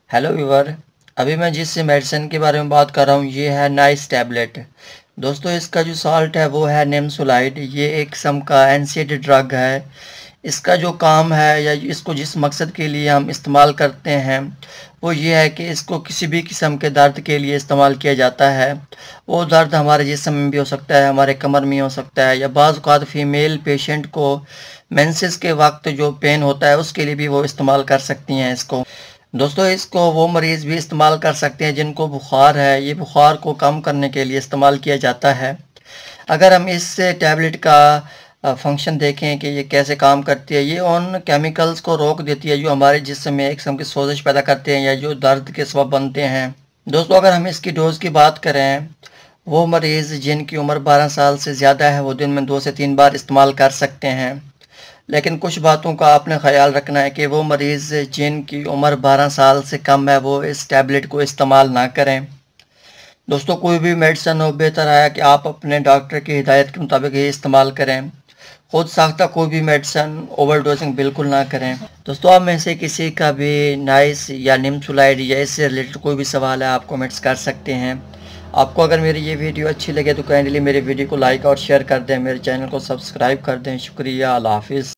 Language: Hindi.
Hello viewer. अभी मैं जिस मेडिसिन के बारे में बात कर रहा हूँ ये है नाइस टैबलेट। दोस्तों इसका जो सॉल्ट है वो है निम्सोलाइड। ये एक किस्म का एनसेड ड्रग है। इसका जो काम है या इसको जिस मकसद के लिए हम इस्तेमाल करते हैं वो ये है कि इसको किसी भी किस्म के दर्द के लिए इस्तेमाल किया जाता है। वो दर्द हमारे जिस्म में भी हो सकता है, हमारे कमर में हो सकता है, या बाज़ औक़ात फीमेल पेशेंट को मेंसेस के वक्त जो पेन होता है उसके लिए भी वो इस्तेमाल कर सकती हैं इसको। दोस्तों इसको वो मरीज़ भी इस्तेमाल कर सकते हैं जिनको बुखार है। ये बुखार को कम करने के लिए इस्तेमाल किया जाता है। अगर हम इस टैबलेट का फंक्शन देखें कि ये कैसे काम करती है, ये उन केमिकल्स को रोक देती है जो हमारे जिस्म में एक किस्म की सोजिश पैदा करते हैं या जो दर्द के सबब बनते हैं। दोस्तों अगर हम इसकी डोज़ की बात करें, वो मरीज़ जिनकी उम्र 12 साल से ज़्यादा है वो दिन में 2 से 3 बार इस्तेमाल कर सकते हैं। लेकिन कुछ बातों का आपने ख़याल रखना है कि वो मरीज़ जिनकी उम्र 12 साल से कम है वो इस टैबलेट को इस्तेमाल ना करें। दोस्तों कोई भी मेडिसिन हो बेहतर है कि आप अपने डॉक्टर की हिदायत के मुताबिक ही इस्तेमाल करें। खुद साख्ता कोई भी मेडिसिन ओवरडोजिंग बिल्कुल ना करें। दोस्तों आप में से किसी का भी नाइस या निम्सोलाइड या इससे रिलेटेड कोई भी सवाल है आप कमेंट्स कर सकते हैं। आपको अगर मेरी ये वीडियो अच्छी लगे तो काइंडली मेरे वीडियो को लाइक और शेयर कर दें, मेरे चैनल को सब्सक्राइब कर दें। शुक्रिया, अल्लाह हाफ़िज़।